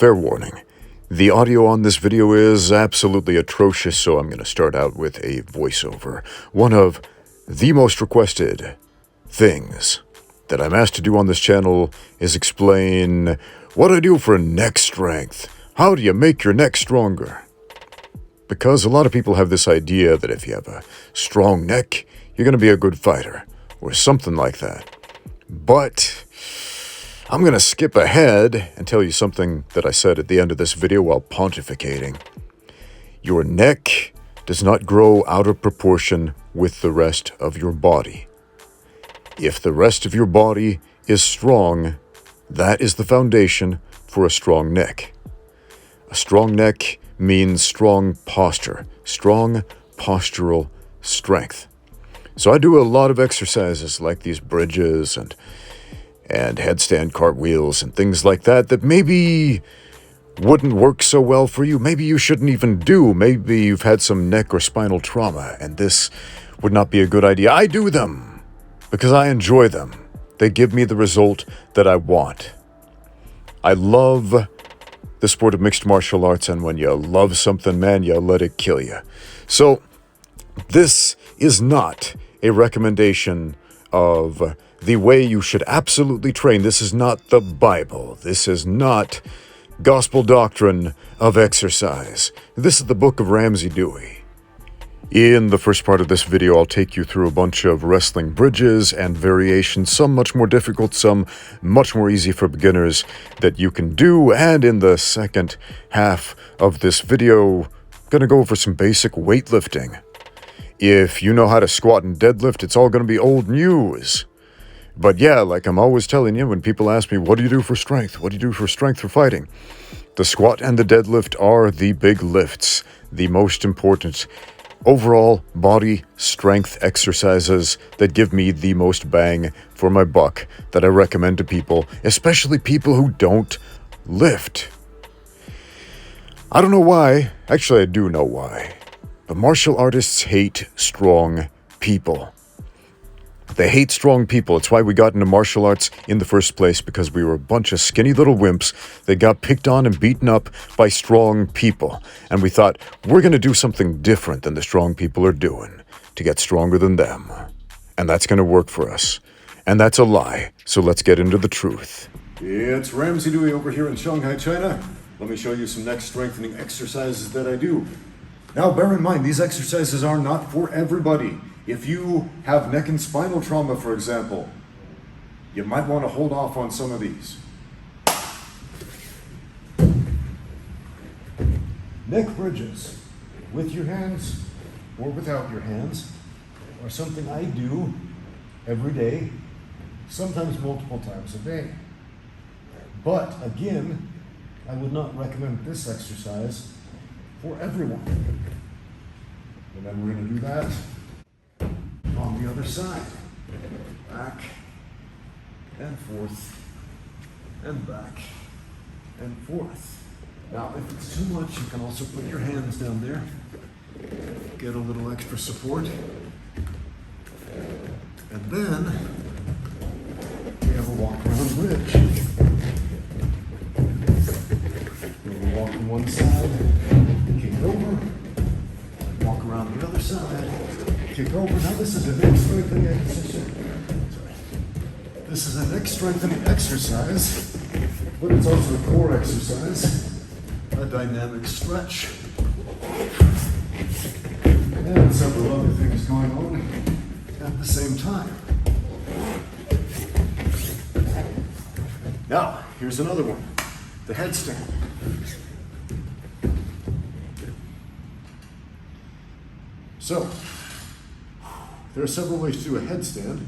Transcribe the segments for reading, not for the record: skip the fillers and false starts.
Fair warning, the audio on this video is absolutely atrocious, so I'm going to start out with a voiceover. One of the most requested things that I'm asked to do on this channel is explain what I do for neck strength. How do you make your neck stronger? Because a lot of people have this idea that if you have a strong neck, you're going to be a good fighter, or something like that. But I'm going to skip ahead and tell you something that I said at the end of this video while pontificating. Your neck does not grow out of proportion with the rest of your body. If the rest of your body is strong, that is the foundation for a strong neck. A strong neck means strong posture, strong postural strength. So I do a lot of exercises like these bridges and handstand cartwheels and things like that maybe wouldn't work so well for you. Maybe you shouldn't even do. Maybe you've had some neck or spinal trauma and this would not be a good idea. I do them because I enjoy them. They give me the result that I want. I love the sport of mixed martial arts, and when you love something, man, you let it kill you. So this is not a recommendation of the way you should absolutely train. This is not the Bible. This is not gospel doctrine of exercise. This is the book of Ramsey Dewey. In the first part of this video, I'll take you through a bunch of wrestling bridges and variations, some much more difficult, some much more easy for beginners that you can do. And in the second half of this video, I'm going to go over some basic weightlifting. If you know how to squat and deadlift, it's all going to be old news. But yeah, like I'm always telling you, when people ask me, what do you do for strength? What do you do for strength for fighting? The squat and the deadlift are the big lifts, the most important overall body strength exercises that give me the most bang for my buck that I recommend to people, especially people who don't lift. I don't know why. Actually, I do know why. But martial artists hate strong people. They hate strong people. It's why we got into martial arts in the first place, because we were a bunch of skinny little wimps that got picked on and beaten up by strong people. And we thought, we're going to do something different than the strong people are doing to get stronger than them. And that's going to work for us. And that's a lie. So let's get into the truth. It's Ramsey Dewey over here in Shanghai, China. Let me show you some neck strengthening exercises that I do. Now, bear in mind, these exercises are not for everybody. If you have neck and spinal trauma, for example, you might want to hold off on some of these. Neck bridges, with your hands or without your hands, are something I do every day, sometimes multiple times a day. But again, I would not recommend this exercise for everyone. And then we're going to do that on the other side. Back and forth and back and forth. Now, if it's too much, you can also put your hands down there. Get a little extra support. And then we have a walk around bridge. We'll walk on one side, kick over, walk around the other side, kick over. Now this is a neck strengthening exercise. This is a neck strengthening exercise, but it's also a core exercise, a dynamic stretch, and several other things going on at the same time. Now, here's another one, the headstand. So, there are several ways to do a headstand,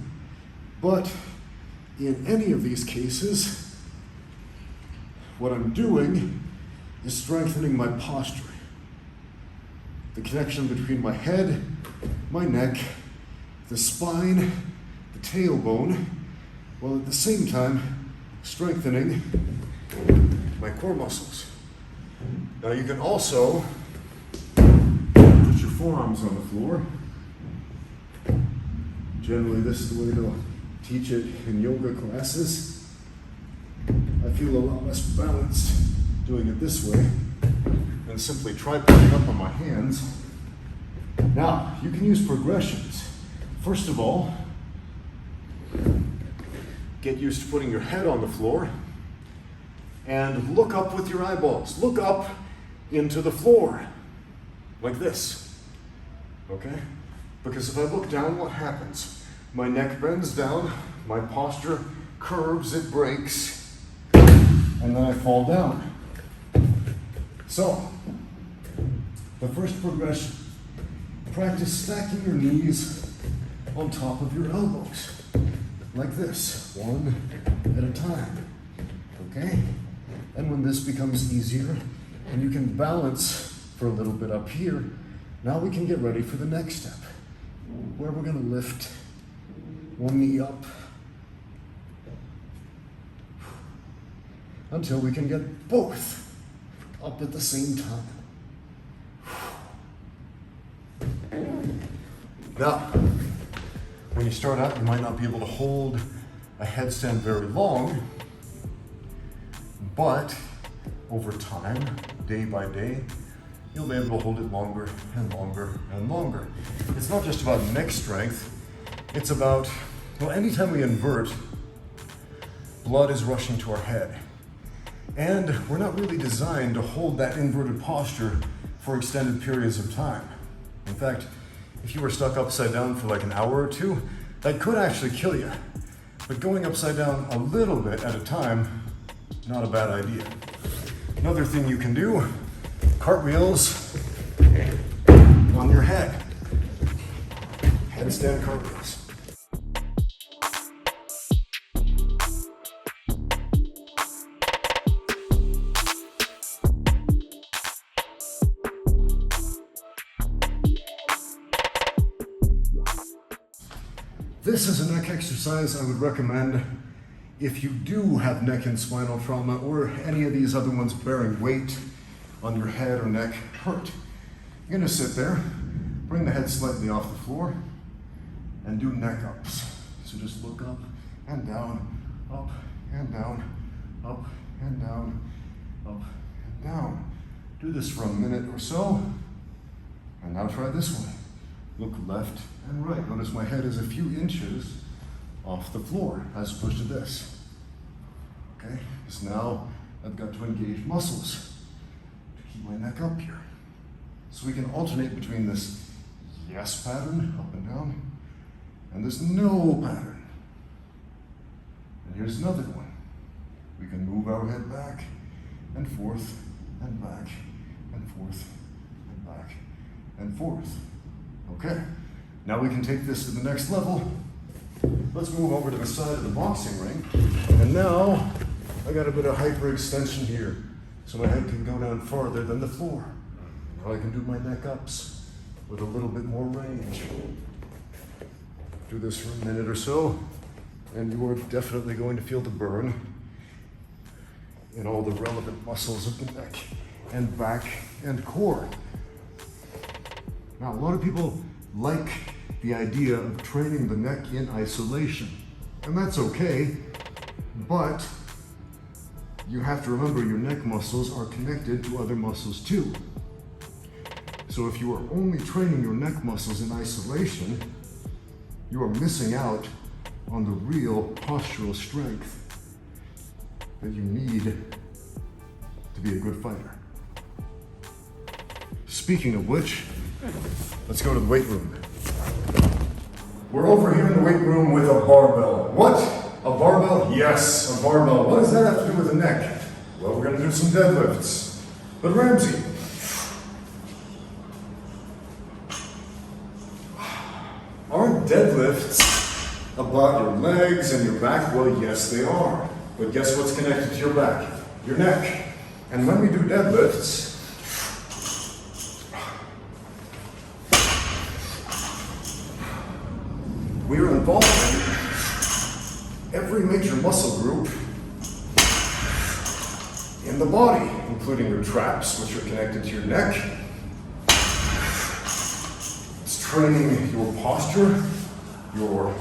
but in any of these cases, what I'm doing is strengthening my posture. The connection between my head, my neck, the spine, the tailbone, while at the same time strengthening my core muscles. Now you can also put your forearms on the floor. Generally, this is the way to teach it in yoga classes. I feel a lot less balanced doing it this way and simply tripoding up on my hands. Now, you can use progressions. First of all, get used to putting your head on the floor and look up with your eyeballs. Look up into the floor, like this, okay? Because if I look down, what happens? My neck bends down, my posture curves, it breaks, and then I fall down. So, the first progression, practice stacking your knees on top of your elbows, like this, one at a time, okay? And when this becomes easier, and you can balance for a little bit up here, now we can get ready for the next step, where we're gonna lift one knee up until we can get both up at the same time. Now, when you start out, you might not be able to hold a headstand very long, but over time, day by day, you'll be able to hold it longer and longer and longer. It's not just about neck strength, it's about, well, anytime we invert, blood is rushing to our head. And we're not really designed to hold that inverted posture for extended periods of time. In fact, if you were stuck upside down for like an hour or two, that could actually kill you. But going upside down a little bit at a time, not a bad idea. Another thing you can do, cartwheels on your head. Handstand cartwheels. This is a neck exercise I would recommend if you do have neck and spinal trauma or any of these other ones bearing weight on your head or neck hurt. You're gonna sit there, bring the head slightly off the floor, and do neck ups. So just look up and down, up and down, up and down, up and down. Do this for a minute or so, and now try this one. Look left and right. Notice my head is a few inches off the floor as opposed to this. Okay, so now I've got to engage muscles to keep my neck up here. So we can alternate between this yes pattern, up and down, and this no pattern. And here's another one. We can move our head back and forth and back and forth and back and forth. Okay, now we can take this to the next level. Let's move over to the side of the boxing ring. And now I got a bit of hyperextension here, so my head can go down farther than the floor. Now I can do my neck ups with a little bit more range. Do this for a minute or so, and you are definitely going to feel the burn in all the relevant muscles of the neck and back and core. Now, a lot of people like the idea of training the neck in isolation, and that's okay, but you have to remember your neck muscles are connected to other muscles too. So if you are only training your neck muscles in isolation, you are missing out on the real postural strength that you need to be a good fighter. Speaking of which, let's go to the weight room. We're over here in the weight room with a barbell. What? A barbell? Yes, a barbell. What does that have to do with the neck? Well, we're gonna do some deadlifts. But Ramsey, aren't deadlifts about your legs and your back? Well, yes, they are. But guess what's connected to your back? Your neck. And when we do deadlifts, we are involving every major muscle group in the body, including your traps, which are connected to your neck. It's training your posture, your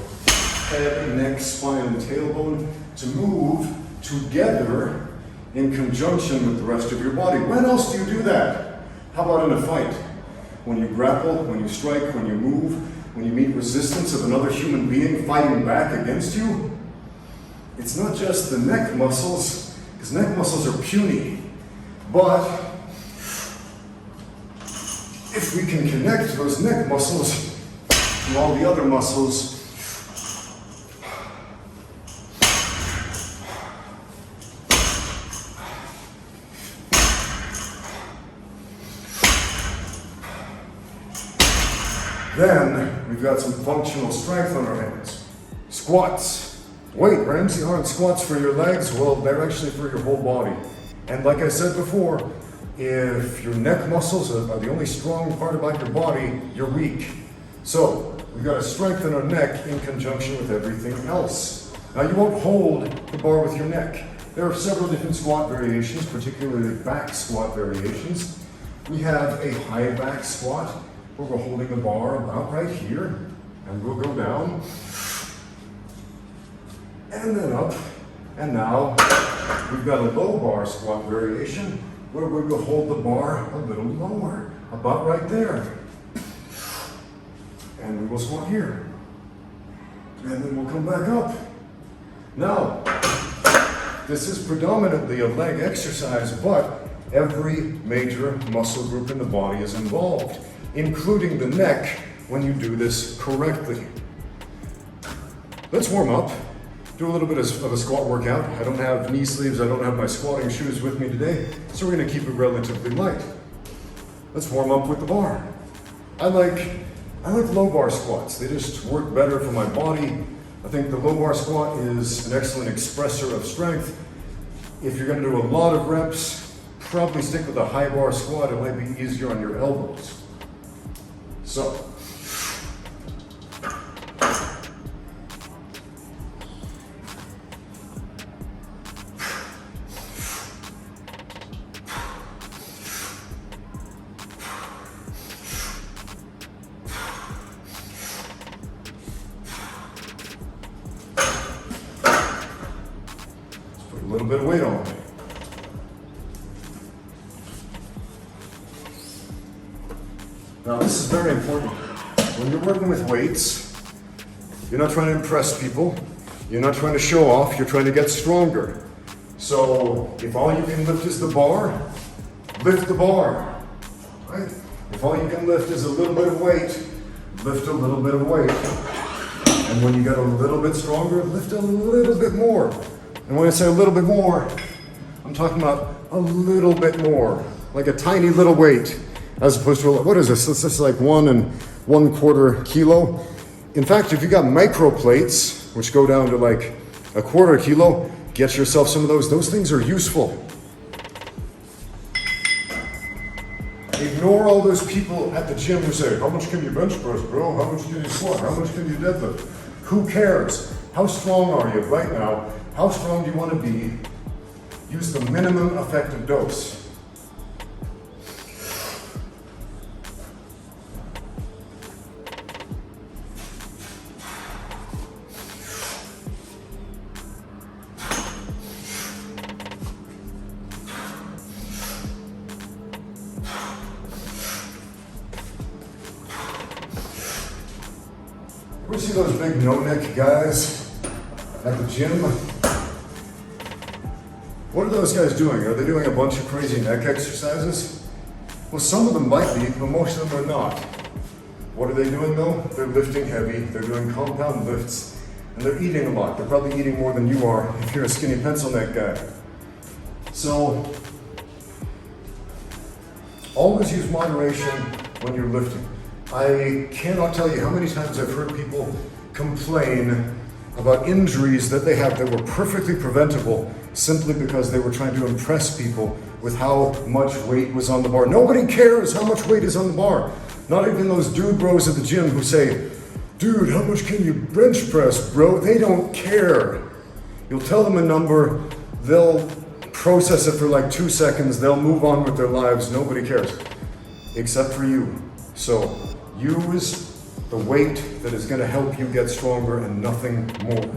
head, neck, spine, and tailbone to move together in conjunction with the rest of your body. When else do you do that? How about in a fight? When you grapple, when you strike, when you move, when you meet resistance of another human being fighting back against you? It's not just the neck muscles, because neck muscles are puny, but if we can connect those neck muscles to all the other muscles, then we've got some functional strength on our hands. Squats. Wait, Ramsey, aren't squats for your legs? Well, they're actually for your whole body. And like I said before, if your neck muscles are the only strong part about your body, you're weak. So we've got to strengthen our neck in conjunction with everything else. Now you won't hold the bar with your neck. There are several different squat variations, particularly back squat variations. We have a high back squat where we're holding the bar about right here, and we'll go down, and then up, and now we've got a low bar squat variation where we will hold the bar a little lower, about right there. And we will squat here. And then we'll come back up. Now, this is predominantly a leg exercise, but every major muscle group in the body is involved, including the neck when you do this correctly. Let's warm up. Do a little bit of a squat workout. I don't have knee sleeves, I don't have my squatting shoes with me today, so we're gonna keep it relatively light. Let's warm up with the bar. I like low bar squats. They just work better for my body. I think the low bar squat is an excellent expressor of strength. If you're gonna do a lot of reps, probably stick with a high bar squat. It might be easier on your elbows. So, a little bit of weight on it. Now this is very important. When you're working with weights, you're not trying to impress people, you're not trying to show off, you're trying to get stronger. So if all you can lift is the bar, lift the bar, right? If all you can lift is a little bit of weight, lift a little bit of weight. And when you get a little bit stronger, lift a little bit more. And when I say a little bit more, I'm talking about a little bit more, like a tiny little weight, as opposed to, what is this? This is like 1 1/4 kilo. In fact, if you got micro plates, which go down to like 1/4 kilo, get yourself some of those. Those things are useful. Ignore all those people at the gym who say, how much can you bench press, bro? How much can you squat? How much can you deadlift? Who cares? How strong are you right now? How strong do you want to be? Use the minimum effective dose. Ever see those big no-neck guys at the gym? What are those guys doing? Are they doing a bunch of crazy neck exercises? Well, some of them might be, but most of them are not. What are they doing though? They're lifting heavy, they're doing compound lifts, and they're eating a lot. They're probably eating more than you are if you're a skinny pencil neck guy. So, always use moderation when you're lifting. I cannot tell you how many times I've heard people complain about injuries that they have that were perfectly preventable simply because they were trying to impress people with how much weight was on the bar. Nobody cares how much weight is on the bar. Not even those dude bros at the gym who say, dude, how much can you bench press, bro? They don't care. You'll tell them a number, they'll process it for like 2 seconds, they'll move on with their lives, nobody cares, except for you. So use the weight that is going to help you get stronger and nothing more.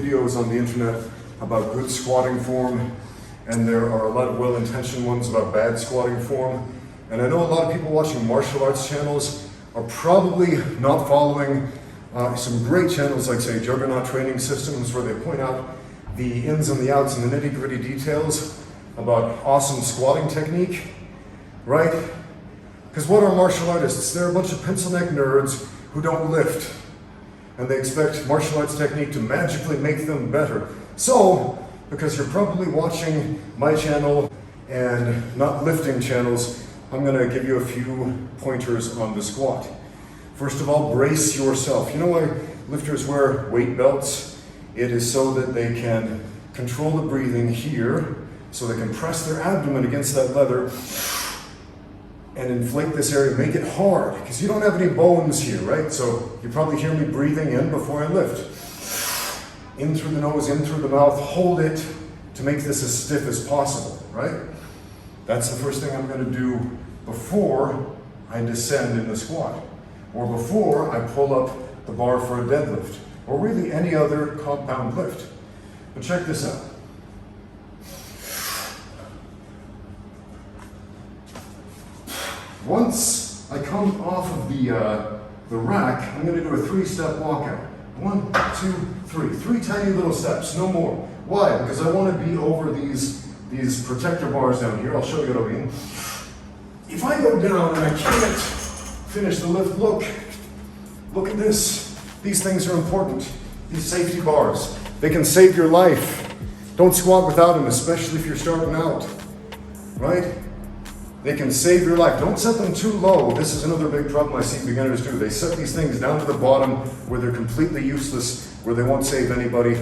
videos on the internet about good squatting form, and there are a lot of well-intentioned ones about bad squatting form. And I know a lot of people watching martial arts channels are probably not following some great channels like, say, Juggernaut Training Systems, where they point out the ins and the outs and the nitty-gritty details about awesome squatting technique, right? Because what are martial artists? They're a bunch of pencil neck nerds who don't lift, and they expect martial arts technique to magically make them better. So, because you're probably watching my channel and not lifting channels, I'm going to give you a few pointers on the squat. First of all, brace yourself. You know why lifters wear weight belts? It is so that they can control the breathing here, so they can press their abdomen against that leather and inflate this area, make it hard, because you don't have any bones here, right? So you probably hear me breathing in before I lift. In through the nose, in through the mouth, hold it to make this as stiff as possible, right? That's the first thing I'm going to do before I descend in the squat, or before I pull up the bar for a deadlift, or really any other compound lift. But check this out. Once I come off of the rack, I'm going to do a 3-step walkout. 1, 2, 3. 3 tiny little steps, no more. Why? Because I want to be over these protector bars down here. I'll show you what I mean. If I go down and I can't finish the lift, look at this. These things are important. These safety bars, they can save your life. Don't squat without them, especially if you're starting out, right? They can save your life. Don't set them too low. This is another big problem I see beginners do. They set these things down to the bottom where they're completely useless, where they won't save anybody.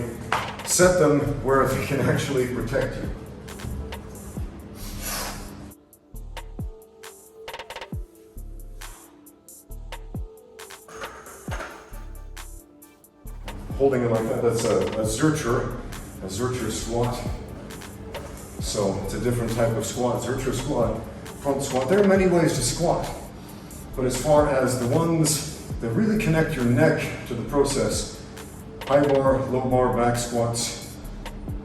Set them where they can actually protect you. Holding it like that, that's a Zercher squat. So it's a different type of squat. Zercher squat, front squat. There are many ways to squat, but as far as the ones that really connect your neck to the process, high bar, low bar, back squats,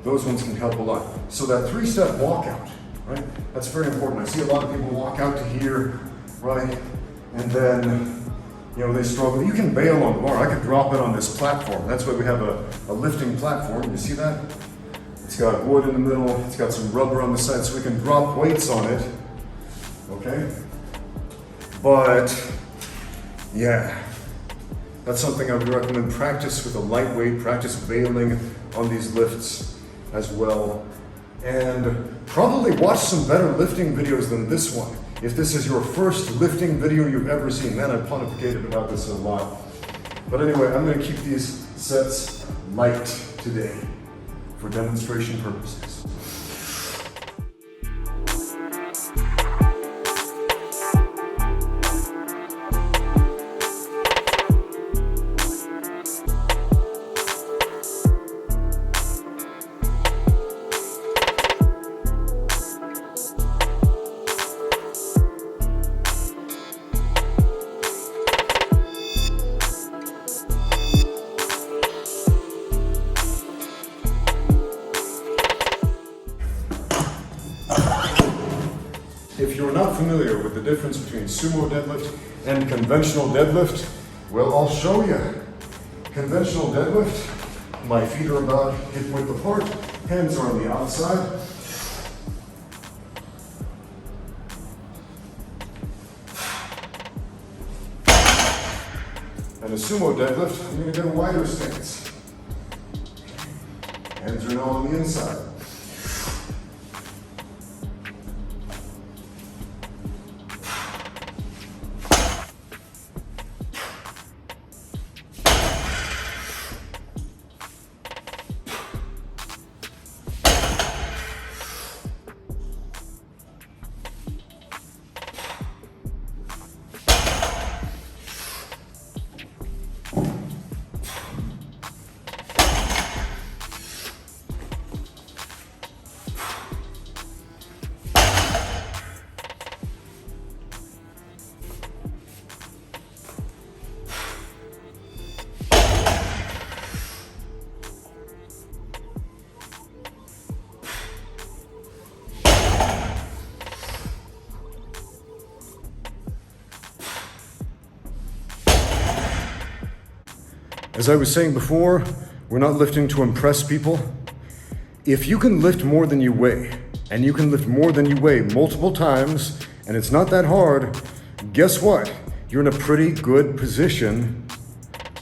those ones can help a lot. So that 3-step walkout, right? That's very important. I see a lot of people walk out to here, right? And then, they struggle. You can bail on the bar. I could drop it on this platform. That's why we have a lifting platform. You see that? It's got wood in the middle. It's got some rubber on the side, so we can drop weights on it. Okay? But, yeah. That's something I would recommend. Practice with a lightweight. Practice bailing on these lifts as well. And probably watch some better lifting videos than this one. If this is your first lifting video you've ever seen, man, I've pontificated about this a lot. But anyway, I'm going to keep these sets light today for demonstration purposes. If you're not familiar with the difference between sumo deadlift and conventional deadlift, well, I'll show you. Conventional deadlift, my feet are about hip width apart, hands are on the outside. And a sumo deadlift, I'm going to get a wider stance. Hands are now on the inside. As I was saying before, we're not lifting to impress people. If you can lift more than you weigh, and you can lift more than you weigh multiple times, and it's not that hard, guess what? You're in a pretty good position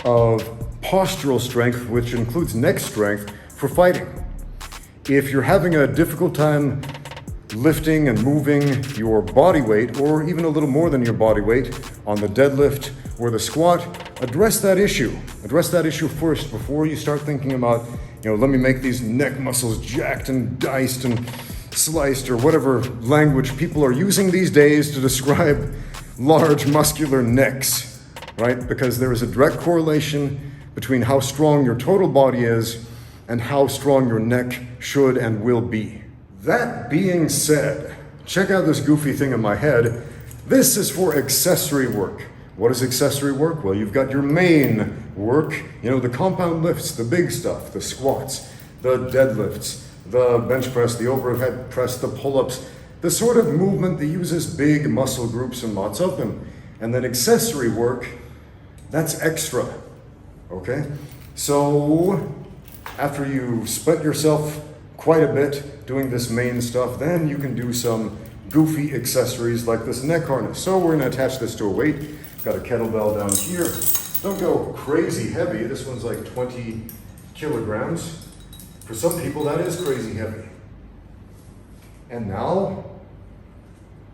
of postural strength, which includes neck strength, for fighting. If you're having a difficult time lifting and moving your body weight, or even a little more than your body weight, on the deadlift or the squat, address that issue. Address that issue first before you start thinking about, let me make these neck muscles jacked and diced and sliced, or whatever language people are using these days to describe large muscular necks, right? Because there is a direct correlation between how strong your total body is and how strong your neck should and will be. That being said, check out this goofy thing in my head. This is for accessory work. What is accessory work? Well, you've got your main work, the compound lifts, the big stuff, the squats, the deadlifts, the bench press, the overhead press, the pull-ups, the sort of movement that uses big muscle groups and lots of them. And then accessory work, that's extra, okay? So after you spent yourself quite a bit doing this main stuff, then you can do some goofy accessories like this neck harness. So we're gonna attach this to a weight. Got a kettlebell down here. Don't go crazy heavy. This one's like 20 kilograms. For some people, that is crazy heavy. And now,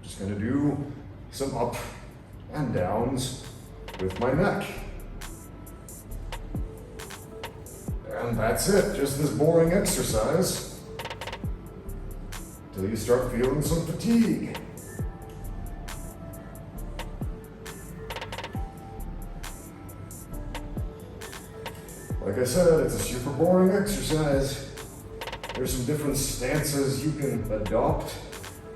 just gonna do some up and downs with my neck. And that's it, just this boring exercise till you start feeling some fatigue. Like I said, it's a super boring exercise. There's some different stances you can adopt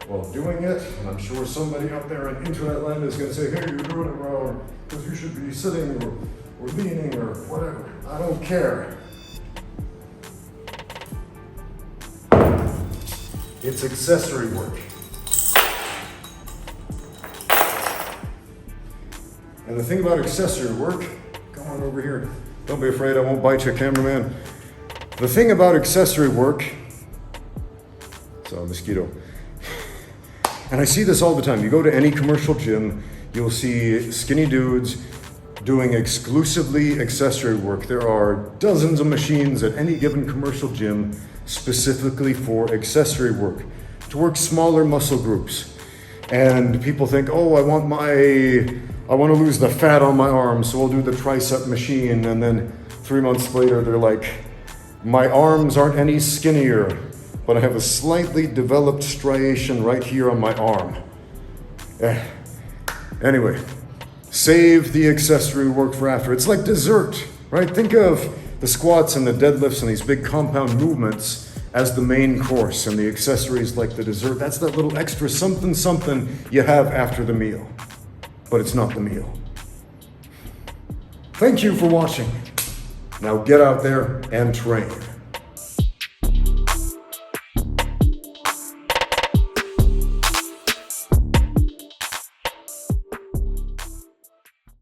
while doing it, and I'm sure somebody out there in internet land is going to say, hey, you're doing it wrong, because you should be sitting or leaning or whatever. I don't care. It's accessory work. And the thing about accessory work, come on over here. Don't be afraid, I won't bite you, cameraman. The thing about accessory work, so mosquito. And I see this all the time. You go to any commercial gym, you'll see skinny dudes doing exclusively accessory work. There are dozens of machines at any given commercial gym specifically for accessory work, to work smaller muscle groups. And people think, oh, I want to lose the fat on my arms, so I'll do the tricep machine. And then 3 months later, they're like, my arms aren't any skinnier, but I have a slightly developed striation right here on my arm. Anyway, save the accessory work for after. It's like dessert, right? Think of the squats and the deadlifts and these big compound movements as the main course, and the accessories like the dessert. That's that little extra something you have after the meal. But it's not the meal. Thank you for watching. Now get out there and train.